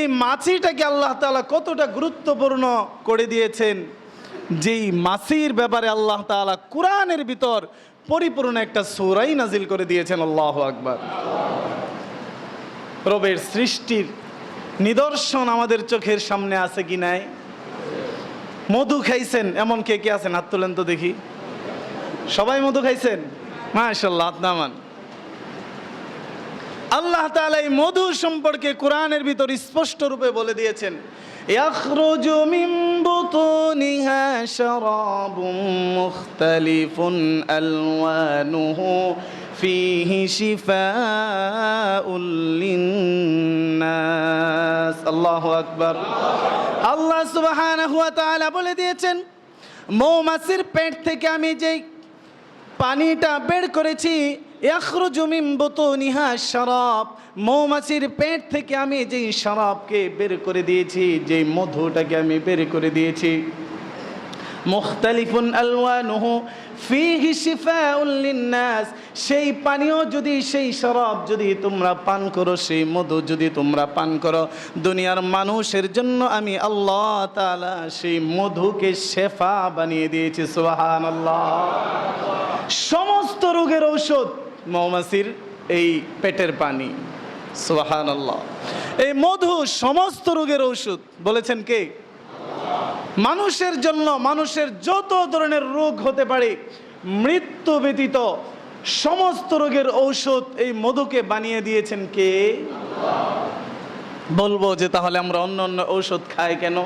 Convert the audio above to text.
এই মাছিটাকে আল্লাহ তাআলা কতটা গুরুত্বপূর্ণ করে দিয়েছেন, যেই মাছির ব্যাপারে আল্লাহ তাআলা কোরআনের ভিতর পরিপূর্ণ একটা সূরাই নাজিল করে দিয়েছেন। আল্লাহু আকবার। রবের সৃষ্টির নিদর্শন আমাদের চোখের সামনে আছে কি নাই? মধু খাইছেন এমন কে কে আছেন? হাত তোলেন তো দেখি। সবাই মধু খাইছেন? মাশাআল্লাহ, হাত নামান। আল্লাহ তাআলা এই মধু সম্পর্কে কোরআনের ভিতর স্পষ্ট রূপে বলে দিয়েছেন, ইয়াখরুজু মিন বুতুনিহা শারাবুম মুখতালিফুন আলওয়ানুহু ফীহি শিফাউল লিন্নাস। আল্লাহু আকবার। আল্লাহ সুবহানাহু ওয়া তাআলা বলে দিয়েছেন, মৌমাছির পেট থেকে আমি যেই পানিটা বের করেছি, ইয়াখরুজু মিন বুতুনিহা শারাব, মৌমাছির পেট থেকে আমি যেই শরাবকে বের করে দিয়েছি, যেই মধুটাকে আমি বের করে দিয়েছি, মুখতালিফুন আলওয়ানুহু ফীহি শিফাউল লিন্নাস, সেই পানীয় যদি, সেই শরাব যদি তোমরা পান করো, সেই মধু যদি তোমরা পান করো, দুনিয়ার মানুষের জন্য আমি আল্লাহ তাআলা সেই মধুকে শেফা বানিয়ে দিয়েছি। সুবহানাল্লাহ। সমস্ত রোগের ঔষধ মৌমাছির এই পেটের পানি। সুবহানাল্লাহ। এই মধু সমস্ত রোগের ঔষধ। বলেছেন কে? মানুষের জন্য, মানুষের যত ধরনের রোগ হতে পারে, মৃত্যু ব্যতীত সমস্ত রোগের ঔষধ এই মধুকে বানিয়ে দিয়েছেন কে? বলবো যে তাহলে আমরা অন্য অন্য ঔষধ খাই কেন?